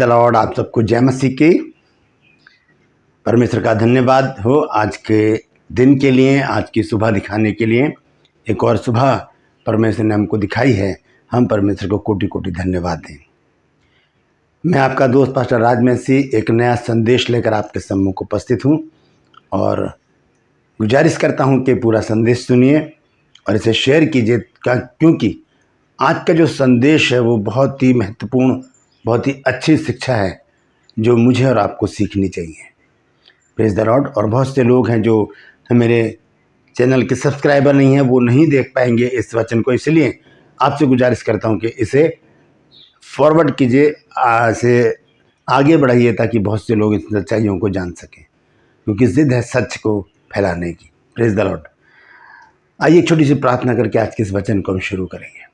The Lord. आप सबको जय मसीह की। परमेश्वर का धन्यवाद हो आज के दिन के लिए, आज की सुबह दिखाने के लिए। एक और सुबह परमेश्वर ने हमको दिखाई है, हम परमेश्वर को कोटि कोटि धन्यवाद दें। मैं आपका दोस्त पास्टर राज मसीह एक नया संदेश लेकर आपके सम्मुख उपस्थित हूँ और गुजारिश करता हूँ कि पूरा संदेश सुनिए और इसे शेयर कीजिए, क्योंकि आज का जो संदेश है वो बहुत ही महत्वपूर्ण, बहुत ही अच्छी शिक्षा है जो मुझे और आपको सीखनी चाहिए। Praise the Lord. और बहुत से लोग हैं जो मेरे चैनल के सब्सक्राइबर नहीं हैं, वो नहीं देख पाएंगे इस वचन को, इसलिए आपसे गुजारिश करता हूं कि इसे फॉरवर्ड कीजिए, इसे आगे बढ़ाइए ताकि बहुत से लोग इस सच्चाइयों को जान सकें, क्योंकि जिद है सच को फैलाने की। Praise the Lord. आइए एक छोटी सी प्रार्थना करके आज के इस वचन को हम शुरू करेंगे।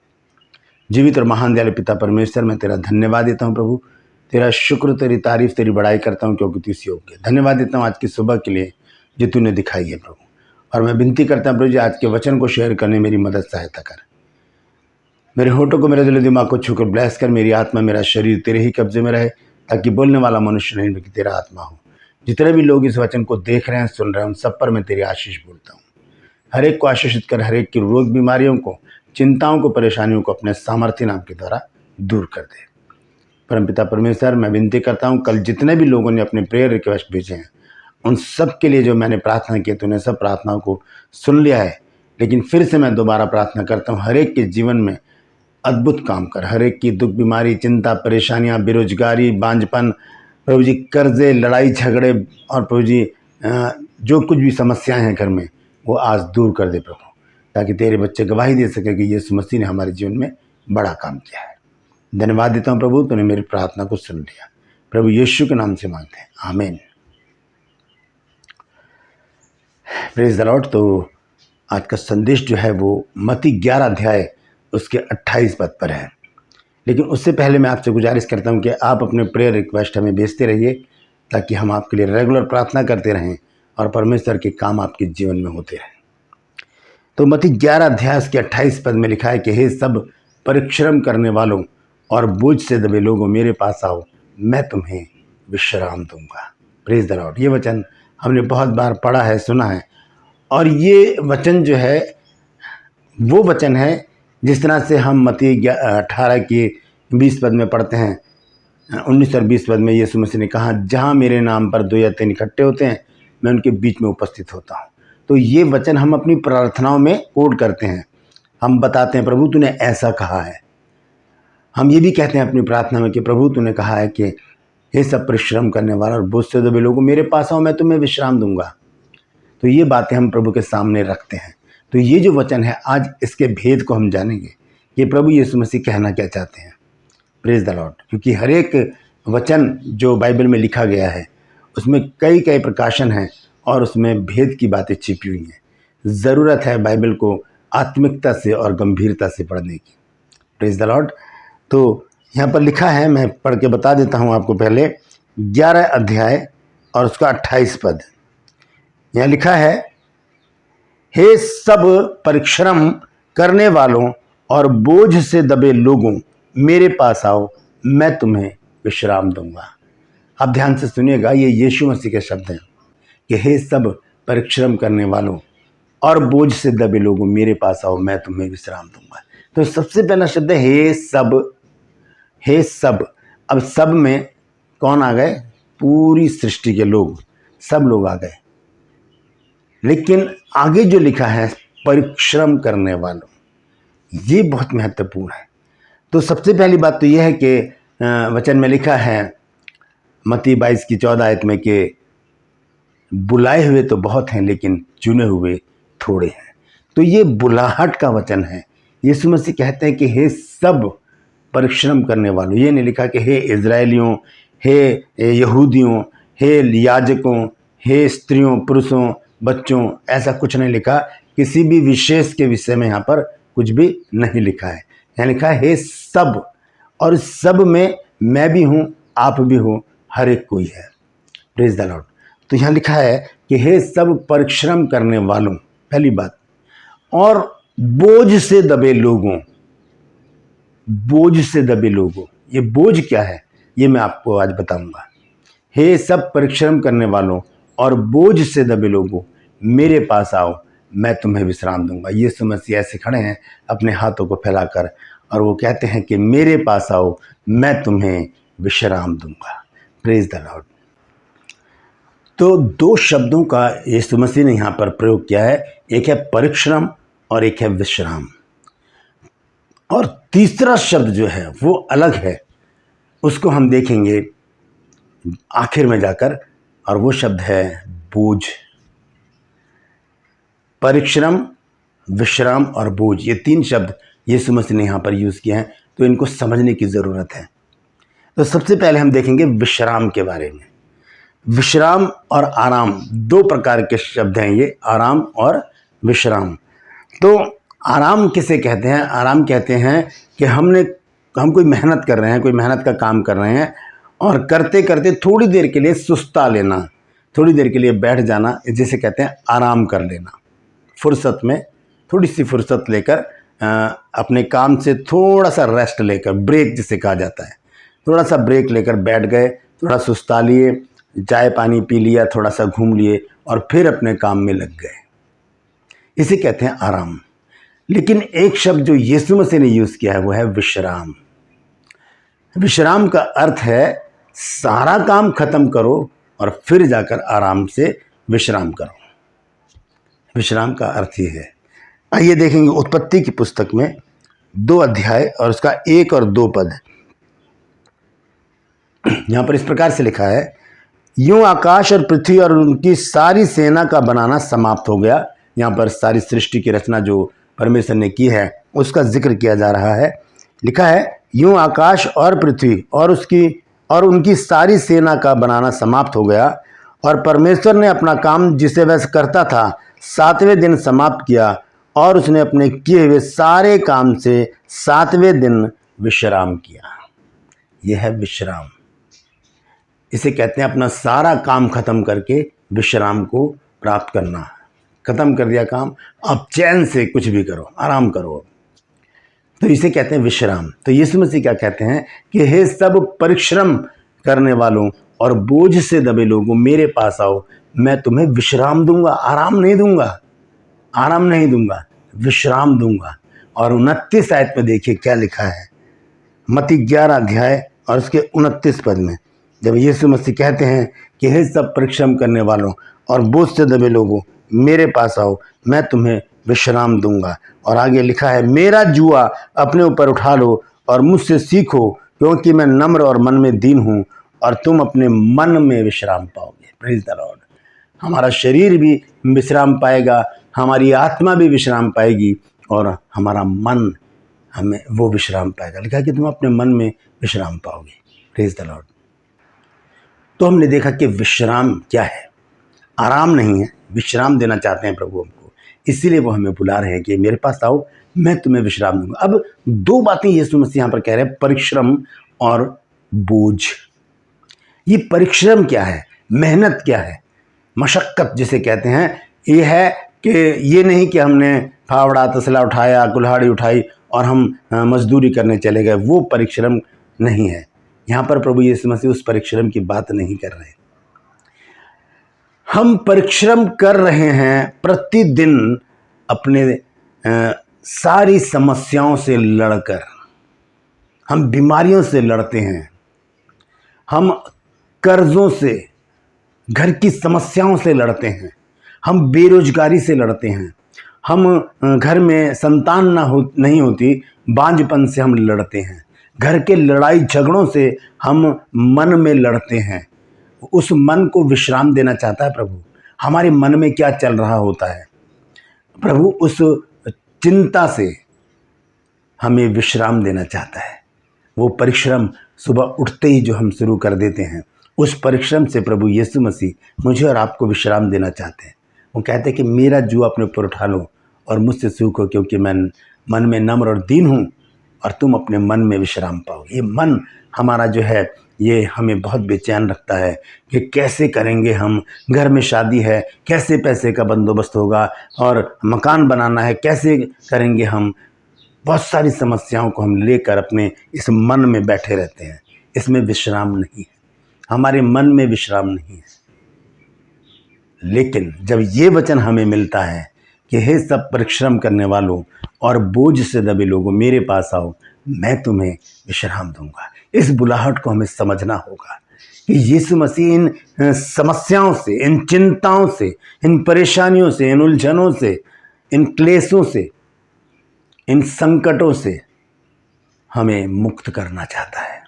जीवित और महान दयालु पिता परमेश्वर, मैं तेरा धन्यवाद देता हूँ प्रभु, तेरा शुक्र, तेरी तारीफ, तेरी बड़ाई करता हूँ क्योंकि तू इस योग्य है। धन्यवाद देता हूँ आज की सुबह के लिए जो तूने दिखाई है प्रभु, और मैं विनती करता हूँ प्रभु जी आज के वचन को शेयर करने मेरी मदद सहायता कर। मेरे होठों को, मेरे दिल दिमाग को छूकर ब्लेस कर। मेरी आत्मा, मेरा शरीर तेरे ही कब्जे में रहे, ताकि बोलने वाला मनुष्य नहीं बल्कि तेरा आत्मा हो। जितने भी लोग इस वचन को देख रहे हैं, सुन रहे हैं, उन सब पर मैं तेरी आशीष बोलता हूँ। हर एक को आशीषित कर, हर एक की रोग बीमारियों को, चिंताओं को, परेशानियों को अपने सामर्थ्य नाम के द्वारा दूर कर दे। परमपिता परमेश्वर, मैं विनती करता हूँ कल जितने भी लोगों ने अपने प्रेयर रिक्वेस्ट भेजे हैं उन सब के लिए जो मैंने प्रार्थना की, तूने सब प्रार्थनाओं को सुन लिया है, लेकिन फिर से मैं दोबारा प्रार्थना करता हूँ, हर एक के जीवन में अद्भुत काम कर। हर एक की दुख, बीमारी, चिंता, परेशानियाँ, बेरोजगारी, बांझपन, प्रभु जी कर्जे, लड़ाई झगड़े और प्रभु जी जो कुछ भी समस्याएं हैं घर में, वो आज दूर कर दे प्रभु, ताकि तेरे बच्चे गवाही दे सके कि यीशु मसीह ने हमारे जीवन में बड़ा काम किया है। धन्यवाद देता हूँ प्रभु, तूने मेरी प्रार्थना को सुन लिया। प्रभु यीशु के नाम से मांगते हैं, आमीन। Praise the Lord. तो आज का संदेश जो है वो मत्ती 11 अध्याय उसके 28 पद पर है, लेकिन उससे पहले मैं आपसे गुजारिश करता हूँ कि आप अपने प्रेयर रिक्वेस्ट हमें भेजते रहिए, ताकि हम आपके लिए रेगुलर प्रार्थना करते रहें और परमेश्वर के काम आपके जीवन में होते रहें। तो मत्ती 11 अध्याय के 28 पद में लिखा है कि हे सब परिश्रम करने वालों और बोझ से दबे लोगों, मेरे पास आओ, मैं तुम्हें विश्राम दूंगा। Praise the Lord. ये वचन हमने बहुत बार पढ़ा है, सुना है, और ये वचन जो है वो वचन है जिस तरह से हम मत्ती 18 की 20 पद में पढ़ते हैं, 19 और 20 पद में यीशु मसीह ने कहा, जहाँ मेरे नाम पर 2 या 3 इकट्ठे होते हैं, मैं उनके बीच में उपस्थित होता हूँ। तो ये वचन हम अपनी प्रार्थनाओं में कोट करते हैं, हम बताते हैं प्रभु तूने ऐसा कहा है। हम ये भी कहते हैं अपनी प्रार्थना में कि प्रभु तूने कहा है कि ये सब परिश्रम करने वाला और बोझ से दबे लोगों, मेरे पास आओ, मैं तुम्हें विश्राम दूंगा। तो ये बातें हम प्रभु के सामने रखते हैं। तो ये जो वचन है आज इसके भेद को हम जानेंगे कि प्रभु यीशु मसीह कहना क्या चाहते हैं। Praise the Lord. क्योंकि हर एक वचन जो बाइबल में लिखा गया है उसमें कई कई प्रकाशन हैं और उसमें भेद की बातें छिपी हुई हैं। ज़रूरत है बाइबल को आत्मिकता से और गंभीरता से पढ़ने की। Praise the Lord. तो यहाँ पर लिखा है, मैं पढ़ के बता देता हूँ आपको। पहले 11 अध्याय और उसका 28 पद यहाँ लिखा है, हे सब परिश्रम करने वालों और बोझ से दबे लोगों, मेरे पास आओ, मैं तुम्हें विश्राम दूंगा। आप ध्यान से सुनिएगा, ये यीशु मसीह के शब्द हैं कि हे सब परिश्रम करने वालों और बोझ से दबे लोगों, मेरे पास आओ, मैं तुम्हें विश्राम दूंगा। तो सबसे पहला शब्द है हे सब। हे सब। अब सब में कौन आ गए? पूरी सृष्टि के लोग, सब लोग आ गए। लेकिन आगे जो लिखा है परिश्रम करने वालों, ये बहुत महत्वपूर्ण है। तो सबसे पहली बात तो यह है कि वचन में लिखा है मत्ती 22 की 14 आयत में कि बुलाए हुए तो बहुत हैं लेकिन चुने हुए थोड़े हैं। तो ये बुलाहट का वचन है। यीशु मसीह कहते हैं कि हे सब परिश्रम करने वालों। ये नहीं लिखा कि हे इजरायलियों, हे यहूदियों, हे याजकों, हे स्त्रियों, पुरुषों, बच्चों, ऐसा कुछ नहीं लिखा। किसी भी विशेष के विषय में यहाँ पर कुछ भी नहीं लिखा है। यहाँ लिखा है हे सब, और सब में मैं भी हूँ, आप भी हो, हर एक कोई है। Praise the Lord. तो यहाँ लिखा है कि हे सब परिश्रम करने वालों, पहली बात, और बोझ से दबे लोगों। बोझ से दबे लोगों, ये बोझ क्या है? ये मैं आपको आज बताऊंगा। हे सब परिश्रम करने वालों और बोझ से दबे लोगों, मेरे पास आओ, मैं तुम्हें विश्राम दूंगा। यीशु मसीह ऐसे खड़े हैं अपने हाथों को फैलाकर, और वो कहते हैं कि मेरे पास आओ, मैं तुम्हें विश्राम दूंगा। Praise the Lord. तो दो शब्दों का यीशु मसीह ने यहाँ पर प्रयोग किया है, एक है परिश्रम और एक है विश्राम। और तीसरा शब्द जो है वो अलग है, उसको हम देखेंगे आखिर में जाकर, और वो शब्द है बोझ। परिश्रम, विश्राम और बोझ, ये तीन शब्द यीशु मसीह ने यहाँ पर यूज़ किए हैं, तो इनको समझने की ज़रूरत है। तो सबसे पहले हम देखेंगे विश्राम के बारे में। विश्राम और आराम दो प्रकार के शब्द हैं ये, आराम और विश्राम। तो आराम किसे कहते हैं? आराम कहते हैं कि हम कोई मेहनत कर रहे हैं, कोई मेहनत का काम कर रहे हैं, और करते करते थोड़ी देर के लिए सुस्ता लेना, थोड़ी देर के लिए बैठ जाना, जिसे कहते हैं आराम कर लेना। फुर्सत में थोड़ी सी फुर्सत लेकर अपने काम से थोड़ा सा रेस्ट लेकर, ब्रेक जिसे कहा जाता है, थोड़ा सा ब्रेक लेकर बैठ गए, थोड़ा सुस्ता लिए, चाय पानी पी लिया, थोड़ा सा घूम लिए और फिर अपने काम में लग गए, इसे कहते हैं आराम। लेकिन एक शब्द जो यीशु मसीह ने यूज़ किया है वो है विश्राम। विश्राम का अर्थ है सारा काम खत्म करो और फिर जाकर आराम से विश्राम करो। विश्राम का अर्थ ये है। आइए देखेंगे उत्पत्ति की पुस्तक में 2 अध्याय और उसका 1 और 2 पद। यहाँ पर इस प्रकार से लिखा है, यूं आकाश और पृथ्वी और उनकी सारी सेना का बनाना समाप्त हो गया। यहाँ पर सारी सृष्टि की रचना जो परमेश्वर ने की है उसका जिक्र किया जा रहा है। लिखा है, यूं आकाश और पृथ्वी और उनकी सारी सेना का बनाना समाप्त हो गया, और परमेश्वर ने अपना काम जिसे वह करता था 7वें दिन समाप्त किया, और उसने अपने किए हुए सारे काम से 7वें दिन विश्राम किया। यह है विश्राम। इसे कहते हैं अपना सारा काम खत्म करके विश्राम को प्राप्त करना। खत्म कर दिया काम, अब चैन से कुछ भी करो, आराम करो, तो इसे कहते हैं विश्राम। तो यीशु मसीह क्या कहते हैं कि हे सब परिश्रम करने वालों और बोझ से दबे लोगों, मेरे पास आओ, मैं तुम्हें विश्राम दूंगा। आराम नहीं दूंगा, आराम नहीं दूंगा, विश्राम दूंगा। और 29 आयत में देखिए क्या लिखा है, मत्ती 11 अध्याय और उसके 29 पद में, जब यीशु मसीह कहते हैं कि हे सब परिश्रम करने वालों और बोझ से दबे लोगों, मेरे पास आओ, मैं तुम्हें विश्राम दूंगा। और आगे लिखा है, मेरा जुआ अपने ऊपर उठा लो और मुझसे सीखो, क्योंकि मैं नम्र और मन में दीन हूँ, और तुम अपने मन में विश्राम पाओगे। Praise the Lord. हमारा शरीर भी विश्राम पाएगा, हमारी आत्मा भी विश्राम पाएगी, और हमारा मन हमें वो विश्राम पाएगा। लिखा है कि तुम अपने मन में विश्राम पाओगे। Praise the Lord. तो हमने देखा कि विश्राम क्या है, आराम नहीं है, विश्राम देना चाहते हैं प्रभु हमको, इसीलिए वो हमें बुला रहे हैं कि मेरे पास आओ, मैं तुम्हें विश्राम दूंगा। अब 2 बातें यीशु मसीह यहाँ पर कह रहे हैं, परिश्रम और बोझ। ये परिश्रम क्या है, मेहनत क्या है, मशक्कत जिसे कहते हैं, ये है कि ये नहीं कि हमने फावड़ा तसला उठाया, कुल्हाड़ी उठाई और हम मजदूरी करने चले गए, वो परिश्रम नहीं है। यहाँ पर प्रभु यीशु मसीह उस परिश्रम की बात नहीं कर रहे। हम परिश्रम कर रहे हैं प्रतिदिन अपने सारी समस्याओं से लड़कर। हम बीमारियों से लड़ते हैं, हम कर्जों से, घर की समस्याओं से लड़ते हैं, हम बेरोजगारी से लड़ते हैं, हम घर में संतान नहीं होती, बांझपन से हम लड़ते हैं, घर के लड़ाई झगड़ों से हम मन में लड़ते हैं। उस मन को विश्राम देना चाहता है प्रभु। हमारे मन में क्या चल रहा होता है, प्रभु उस चिंता से हमें विश्राम देना चाहता है। वो परिश्रम सुबह उठते ही जो हम शुरू कर देते हैं, उस परिश्रम से प्रभु यीशु मसीह मुझे और आपको विश्राम देना चाहते हैं। वो कहते हैं कि मेरा जुआ अपने ऊपर उठा लो और मुझसे सीखो, क्योंकि मैं मन में नम्र और दीन हूँ, और तुम अपने मन में विश्राम पाओगे। ये मन हमारा जो है ये हमें बहुत बेचैन रखता है कि कैसे करेंगे हम, घर में शादी है, कैसे पैसे का बंदोबस्त होगा, और मकान बनाना है, कैसे करेंगे हम। बहुत सारी समस्याओं को हम लेकर अपने इस मन में बैठे रहते हैं। इसमें विश्राम नहीं है, हमारे मन में विश्राम नहीं है। लेकिन जब ये वचन हमें मिलता है कि हे सब परिश्रम करने वालों और बोझ से दबे लोगों मेरे पास आओ, मैं तुम्हें विश्राम दूंगा, इस बुलाहट को हमें समझना होगा कि यीशु मसीह इन समस्याओं से, इन चिंताओं से, इन परेशानियों से, इन उलझनों से, इन क्लेशों से, इन संकटों से हमें मुक्त करना चाहता है।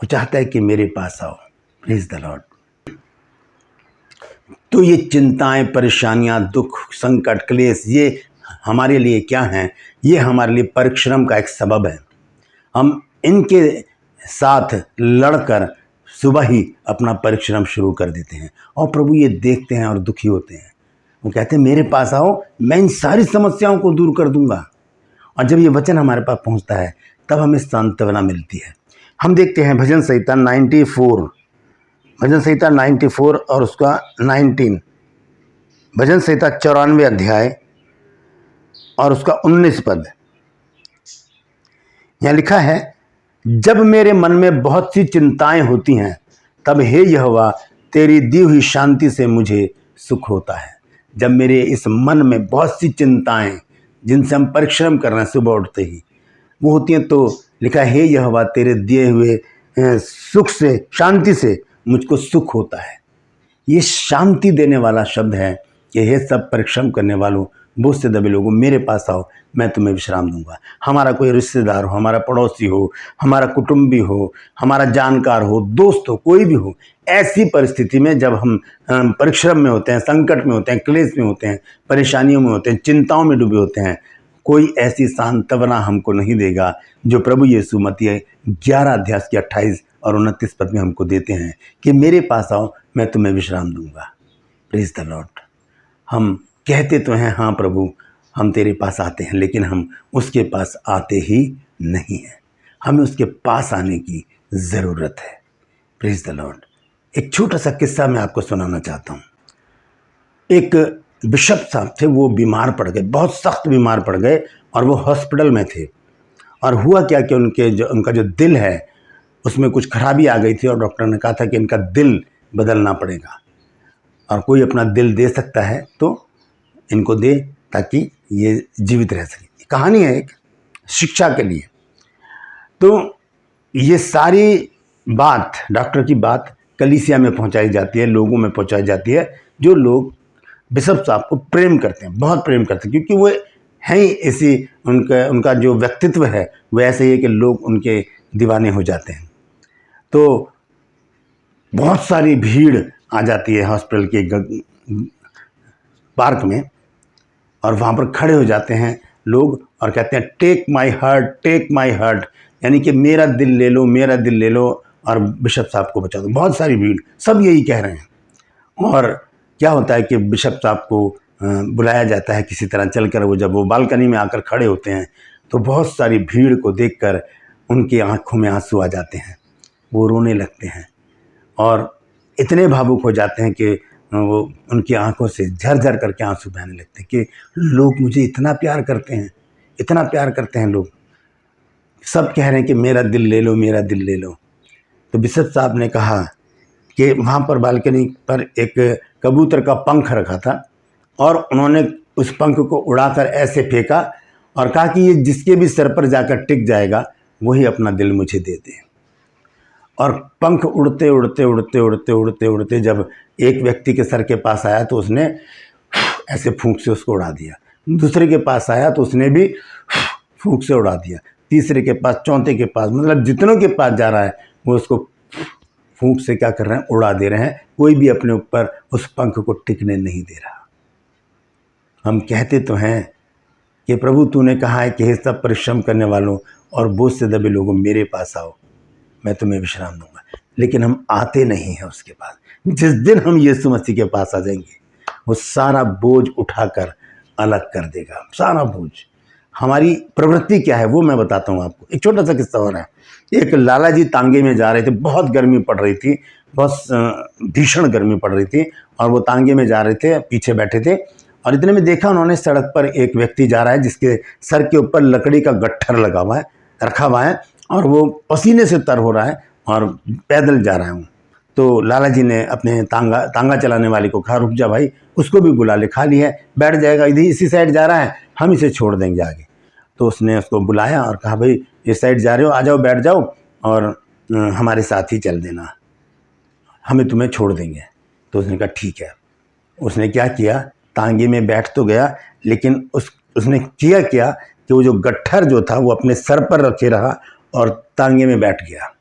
वो चाहता है कि मेरे पास आओ। Praise the Lord. तो ये चिंताएं, परेशानियां, दुख, संकट, क्लेश, ये हमारे लिए क्या हैं? ये हमारे लिए परिश्रम का एक सबब है। हम इनके साथ लड़कर सुबह ही अपना परिश्रम शुरू कर देते हैं और प्रभु ये देखते हैं और दुखी होते हैं। वो कहते हैं मेरे पास आओ, मैं इन सारी समस्याओं को दूर कर दूंगा। और जब ये वचन हमारे पास पहुंचता है तब हमें सांत्वना मिलती है। हम देखते हैं भजन संहिता 94 और उसका 19, भजन संहिता 94 अध्याय और उसका 19 पद। यहाँ लिखा है, जब मेरे मन में बहुत सी चिंताएं होती हैं तब हे यहोवा तेरी दी हुई शांति से मुझे सुख होता है। जब मेरे इस मन में बहुत सी चिंताएं जिनसे हम परिश्रम कर रहे हैं सुबह उठते ही वो होती हैं, तो लिखा है हे यहोवा तेरे दिए हुए सुख से, शांति से मुझको सुख होता है। ये शांति देने वाला शब्द है कि हे सब परिश्रम करने वालों, बोझ से दबे लोगों मेरे पास आओ, मैं तुम्हें विश्राम दूंगा। हमारा कोई रिश्तेदार हो, हमारा पड़ोसी हो, हमारा कुटुंबी हो, हमारा जानकार हो, दोस्त हो, कोई भी हो, ऐसी परिस्थिति में जब हम परिश्रम में होते हैं, संकट में होते हैं, क्लेश में होते हैं, परेशानियों में होते हैं, चिंताओं में डूबे होते हैं, कोई ऐसी सांत्वना हमको नहीं देगा जो प्रभु यीशु मत्ती 11 अध्याय के 28 और 29 पद में हमको देते हैं कि मेरे पास आओ, मैं तुम्हें विश्राम दूंगा। Praise the Lord. हम कहते तो हैं हाँ प्रभु हम तेरे पास आते हैं, लेकिन हम उसके पास आते ही नहीं हैं। हमें उसके पास आने की ज़रूरत है। Praise the Lord. एक छोटा सा किस्सा मैं आपको सुनाना चाहता हूँ। एक बिशप साहब थे, वो बीमार पड़ गए, बहुत सख्त बीमार पड़ गए और वो हॉस्पिटल में थे। और हुआ क्या कि उनका जो दिल है उसमें कुछ खराबी आ गई थी और डॉक्टर ने कहा था कि इनका दिल बदलना पड़ेगा और कोई अपना दिल दे सकता है तो इनको दे ताकि ये जीवित रह सके। कहानी है एक शिक्षा के लिए। तो ये सारी बात, डॉक्टर की बात कलीसिया में पहुंचाई जाती है, लोगों में पहुंचाई जाती है, जो लोग बिशप साहब को प्रेम करते हैं, बहुत प्रेम करते हैं, क्योंकि वो हैं ही ऐसी, उनका जो व्यक्तित्व है वो ऐसे ही है कि लोग उनके दीवाने हो जाते हैं। तो बहुत सारी भीड़ आ जाती है हॉस्पिटल के पार्क में और वहाँ पर खड़े हो जाते हैं लोग और कहते हैं take my heart, take my heart, यानी कि मेरा दिल ले लो, मेरा दिल ले लो और बिशप साहब को बचा दो। बहुत सारी भीड़, सब यही कह रहे हैं। और क्या होता है कि बिशप साहब को बुलाया जाता है किसी तरह चलकर, वो जब वो बालकनी में आकर खड़े होते हैं तो बहुत सारी भीड़ को देखकर उनकी आंखों में आंसू आ जाते हैं, वो रोने लगते हैं और इतने भावुक हो जाते हैं कि वो उनकी आंखों से झरझर करके आंसू बहने लगते हैं कि लोग मुझे इतना प्यार करते हैं, इतना प्यार करते हैं लोग, सब कह रहे हैं कि मेरा दिल ले लो, मेरा दिल ले लो। तो बिशप साहब ने कहा कि वहाँ पर बालकनी पर एक कबूतर का पंख रखा था और उन्होंने उस पंख को उड़ाकर ऐसे फेंका और कहा कि ये जिसके भी सर पर जाकर टिक जाएगा वही अपना दिल मुझे दे दे। और पंख उड़ते उड़ते उड़ते उड़ते उड़ते उड़ते जब एक व्यक्ति के सर के पास आया तो उसने ऐसे फूंक से उसको उड़ा दिया, दूसरे के पास आया तो उसने भी फूंक से उड़ा दिया, तीसरे के पास, चौथे के पास, मतलब जितनों के पास जा रहा है वो उसको फूंक से क्या कर रहे हैं, उड़ा दे रहे हैं। कोई भी अपने ऊपर उस पंख को टिकने नहीं दे रहा। हम कहते तो हैं कि प्रभु तूने कहा है कि हे सब परिश्रम करने वालों और बोझ से दबे लोगों मेरे पास आओ, मैं तुम्हें विश्राम दूंगा, लेकिन हम आते नहीं हैं उसके पास। जिस दिन हम यीशु मसीह के पास आ जाएंगे वो सारा बोझ उठाकर अलग कर देगा, सारा बोझ। हमारी प्रवृत्ति क्या है वो मैं बताता हूँ आपको। एक छोटा सा किस्सा हो रहा है। एक लाला जी तांगे में जा रहे थे, बहुत गर्मी पड़ रही थी, बहुत भीषण गर्मी पड़ रही थी और वो तांगे में जा रहे थे, पीछे बैठे थे और इतने में देखा उन्होंने सड़क पर एक व्यक्ति जा रहा है जिसके सर के ऊपर लकड़ी का गट्ठर लगा हुआ है, रखा हुआ है और वो पसीने से तर हो रहा है और पैदल जा रहा हूँ। तो लाला जी ने अपने तांगा चलाने वाले को कहा, रुक जा भाई, उसको भी बुला ले, खाली है, बैठ जाएगा, इधर इसी साइड जा रहा है, हम इसे छोड़ देंगे आगे। तो उसने उसको बुलाया और कहा, भाई इस साइड जा रहे हो, आ जाओ, बैठ जाओ और हमारे साथ ही चल देना, हमें तुम्हें छोड़ देंगे। तो उसने कहा ठीक है। उसने क्या किया, तांगे में बैठ तो गया, लेकिन उसने किया क्या कि वो जो गट्ठर जो था वो अपने सर पर रखे रहा और तांगे में बैठ गया।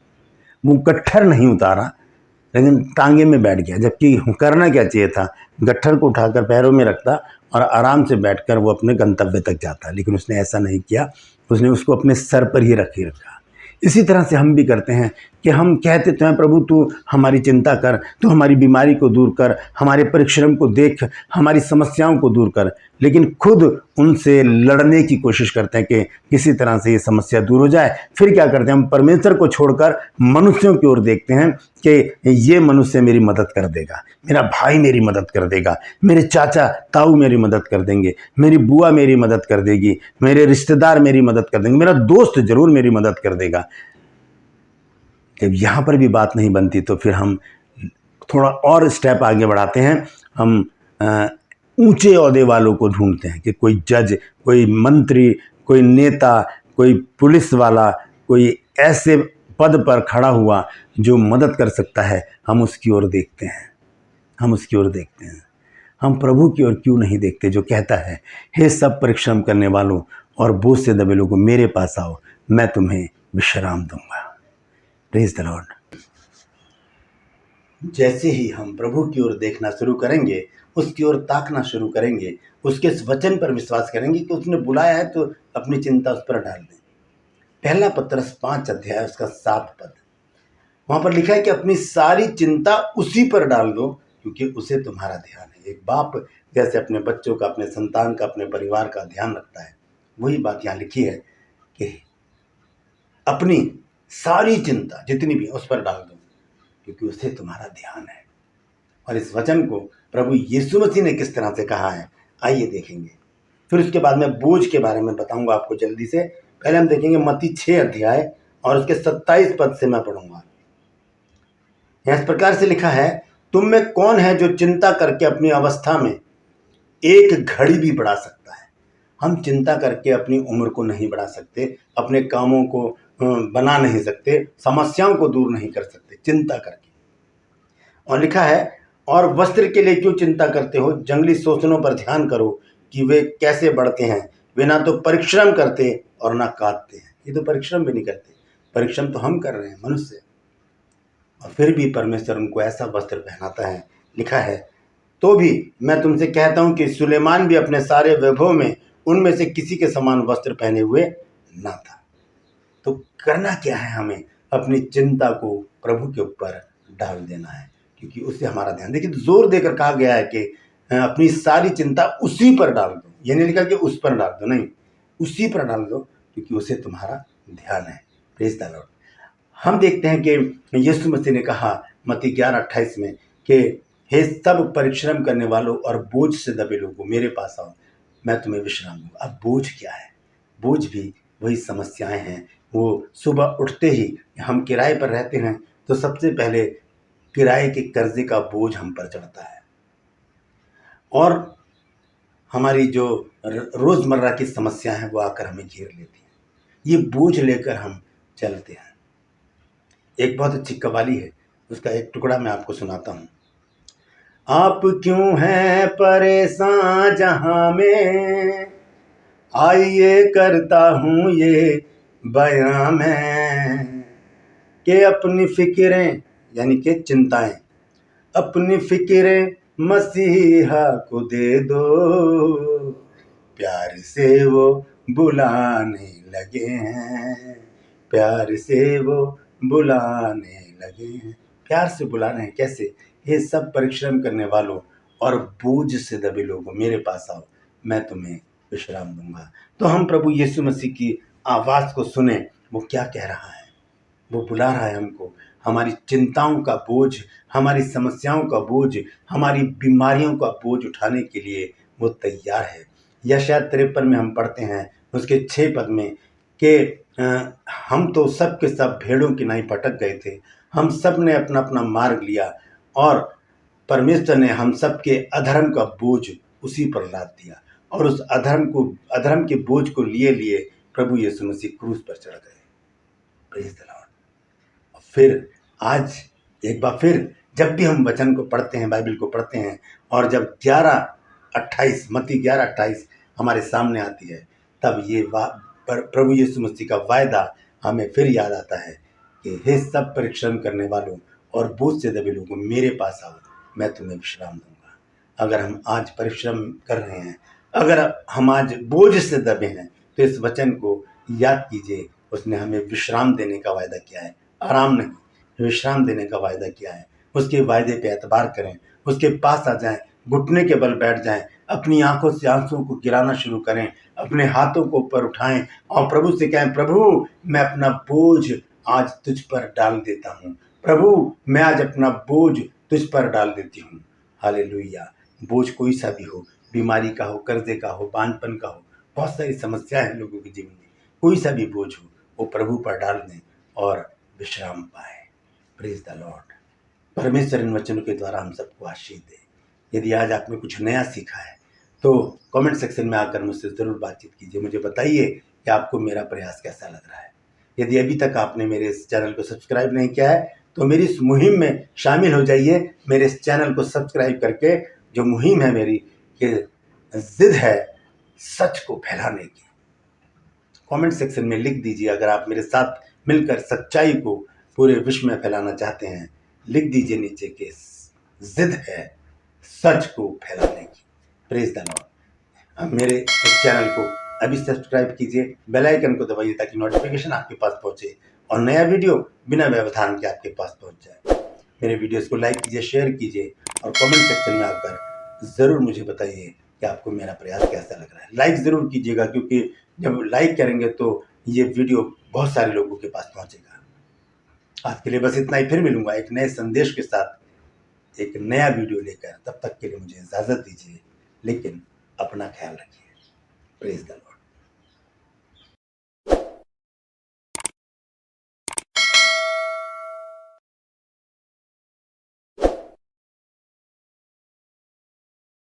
वो गट्ठर नहीं उतारा, लेकिन टांगे में बैठ गया। जबकि करना क्या चाहिए था, गट्ठर को उठाकर पैरों में रखता और आराम से बैठकर वो अपने गंतव्य तक जाता, लेकिन उसने ऐसा नहीं किया। उसने उसको अपने सर पर ही रखे रखा। इसी तरह से हम भी करते हैं कि हम कहते तो हैं, प्रभु तू हमारी चिंता कर, तू हमारी बीमारी को दूर कर, हमारे परिश्रम को देख, हमारी समस्याओं को दूर कर, लेकिन खुद उनसे लड़ने की कोशिश करते हैं कि किसी तरह से ये समस्या दूर हो जाए। फिर क्या करते हैं, हम परमेश्वर को छोड़कर मनुष्यों की ओर देखते हैं कि ये मनुष्य मेरी मदद कर देगा, मेरा भाई मेरी मदद कर देगा, मेरे चाचा ताऊ मेरी मदद कर देंगे, मेरी बुआ मेरी मदद कर देगी, मेरे रिश्तेदार मेरी मदद कर देंगे, मेरा दोस्त जरूर मेरी मदद कर देगा। जब यहाँ पर भी बात नहीं बनती तो फिर हम थोड़ा और स्टेप आगे बढ़ाते हैं। हम ऊंचे ओहदे वालों को ढूंढते हैं कि कोई जज, कोई मंत्री, कोई नेता, कोई पुलिस वाला, कोई ऐसे पद पर खड़ा हुआ जो मदद कर सकता है, हम उसकी ओर देखते हैं, हम उसकी ओर देखते हैं। हम प्रभु की ओर क्यों नहीं देखते जो कहता है, हे सब परिश्रम करने वालों और बोझ से दबे लोगों, मेरे पास आओ, मैं तुम्हें विश्राम दूंगा। Praise the Lord. जैसे ही हम प्रभु की ओर देखना शुरू करेंगे, उसकी ओर ताकना शुरू करेंगे, उसके इस वचन पर विश्वास करेंगे कि उसने बुलाया है तो अपनी चिंता उस पर डाल दें। पहला पत्रस 5 अध्याय उसका 7 पद, वहां पर लिखा है कि अपनी सारी चिंता उसी पर डाल दो क्योंकि उसे तुम्हारा ध्यान है। एक बाप जैसे अपने बच्चों का, अपने संतान का, अपने परिवार का ध्यान रखता है, वही बात यहाँ लिखी है कि अपनी सारी चिंता जितनी भी उस पर डाल दो क्योंकि उसे तुम्हारा ध्यान है। और इस वचन को प्रभु यीशु मसीह ने किस तरह से कहा है, आइए देखेंगे। फिर उसके बाद मैं बोझ के बारे में बताऊंगा आपको जल्दी से। पहले हम देखेंगे मत्ती 6 अध्याय और उसके 27 पद से मैं पढ़ूंगा। इस प्रकार से लिखा है, तुम में कौन है जो चिंता करके अपनी अवस्था में एक घड़ी भी बढ़ा सकता है। हम चिंता करके अपनी उम्र को नहीं बढ़ा सकते, अपने कामों को बना नहीं सकते, समस्याओं को दूर नहीं कर सकते चिंता करके। और लिखा है, और वस्त्र के लिए क्यों चिंता करते हो, जंगली शोषणों पर ध्यान करो कि वे कैसे बढ़ते हैं, वे ना तो परिश्रम करते और ना काटते हैं। ये तो परिश्रम भी नहीं करते, परिश्रम तो हम कर रहे हैं मनुष्य, और फिर भी परमेश्वर उनको ऐसा वस्त्र पहनाता है। लिखा है, तो भी मैं तुमसे कहता हूं कि सुलेमान भी अपने सारे वैभव में उनमें से किसी के समान वस्त्र पहने हुए ना था। तो करना क्या है, हमें अपनी चिंता को प्रभु के ऊपर डाल देना है क्योंकि उससे हमारा ध्यान, देखिए जोर देकर कहा गया है कि अपनी सारी चिंता उसी पर डाल दो। ये नहीं लिखा कि उस पर डाल दो, नहीं, उसी पर डाल दो क्योंकि उसे तुम्हारा ध्यान है। Praise the Lord. हम देखते हैं कि यीशु मसीह ने कहा मत्ती 11:28 में कि हे सब परिश्रम करने वालों और बोझ से दबे लोगों, मेरे पास आओ, मैं तुम्हें विश्राम दूंगा। अब बोझ क्या है, बोझ भी वही समस्याएं हैं। वो सुबह उठते ही, हम किराए पर रहते हैं तो सबसे पहले किराए के कर्जे का बोझ हम पर चढ़ता है और हमारी जो रोजमर्रा की समस्याएं हैं वो आकर हमें घेर लेती हैं। ये बोझ लेकर हम चलते हैं। एक बहुत अच्छी कव्वाली है, उसका एक टुकड़ा मैं आपको सुनाता हूँ। आप क्यों हैं परेशान जहां में, आइए करता हूँ ये बयां मैं, कि अपनी फिक्रें यानी कि चिंताएं, अपनी फिक्रें मसीहा को दे दो, प्यार से वो बुलाने लगे हैं, प्यार से वो बुलाने लगे हैं। प्यार से बुला रहे हैं, कैसे, ये सब परिश्रम करने वालों और बोझ से दबे लोगों, मेरे पास आओ, मैं तुम्हें विश्राम दूंगा। तो हम प्रभु यीशु मसीह की आवाज़ को सुने, वो क्या कह रहा है, वो बुला रहा है हमको। हमारी चिंताओं का बोझ, हमारी समस्याओं का बोझ, हमारी बीमारियों का बोझ उठाने के लिए वो तैयार है। यशायाह 53 में हम पढ़ते हैं उसके 6 पद में कि हम तो सब के सब भेड़ों की नहीं भटक गए थे, हम सब ने अपना अपना मार्ग लिया और परमेश्वर ने हम सब के अधर्म का बोझ उसी पर लाद दिया और उस अधर्म के बोझ को लिए लिए प्रभु यीशु मसीह क्रूस पर चढ़ गए। Praise the Lord. फिर आज एक बार फिर जब भी हम वचन को पढ़ते हैं, बाइबल को पढ़ते हैं, और जब 11:28 मत्ती 11:28 हमारे सामने आती है, तब ये प्रभु यीशु मसीह का वायदा हमें फिर याद आता है कि हे सब परिश्रम करने वालों और बोझ से दबे लोगों, मेरे पास आओ, मैं तुम्हें विश्राम दूंगा। अगर हम आज परिश्रम कर रहे हैं, अगर हम आज बोझ से दबे हैं, तो इस वचन को याद कीजिए। उसने हमें विश्राम देने का वायदा किया है, आराम नहीं, विश्राम देने का वायदा किया है। उसके वायदे पे एतबार करें, उसके पास आ जाएं, घुटने के बल बैठ जाएं, अपनी आंखों से आंसुओं को गिराना शुरू करें, अपने हाथों को ऊपर उठाएं और प्रभु से कहें, प्रभु मैं अपना बोझ आज तुझ पर डाल देता हूँ, प्रभु मैं आज अपना बोझ तुझ पर डाल देती हूँ। हालेलुया। बोझ कोई सा भी हो, बीमारी का हो, कर्जे का हो, बांझपन का हो, बहुत सारी समस्याएं हैं लोगों के जीवन में, कोई सा भी बोझ हो वो प्रभु पर डाल दें और विश्राम पाए। Praise the Lord. परमेश्वर इन वचनों के द्वारा हम सबको आशीष दे। यदि आज आपने कुछ नया सीखा है तो कमेंट सेक्शन में आकर मुझसे ज़रूर बातचीत कीजिए, मुझे बताइए कि आपको मेरा प्रयास कैसा लग रहा है। यदि अभी तक आपने मेरे इस चैनल को सब्सक्राइब नहीं किया है तो मेरी इस मुहिम में शामिल हो जाइए। मेरे इस चैनल को सब्सक्राइब करके, जो मुहिम है मेरी, ये जिद है सच को फैलाने की, कमेंट सेक्शन में लिख दीजिए। अगर आप मेरे साथ मिलकर सच्चाई को पूरे विश्व में फैलाना चाहते हैं, लिख दीजिए नीचे के जिद है सच को फैलाने की। Praise the Lord. अब मेरे इस चैनल को अभी सब्सक्राइब कीजिए, बेल आइकन को दबाइए ताकि नोटिफिकेशन आपके पास पहुंचे और नया वीडियो बिना व्यवधान के आपके पास पहुंच जाए। मेरे वीडियोस को लाइक कीजिए, शेयर कीजिए और कमेंट सेक्शन में आकर ज़रूर मुझे बताइए कि आपको मेरा प्रयास कैसा लग रहा है। लाइक ज़रूर कीजिएगा, क्योंकि जब लाइक करेंगे तो ये वीडियो बहुत सारे लोगों के पास पहुंचेगा। आज के लिए बस इतना ही, फिर मिलूंगा एक नए संदेश के साथ, एक नया वीडियो लेकर। तब तक के लिए मुझे इजाज़त दीजिए, लेकिन अपना ख्याल रखिए। Praise the Lord.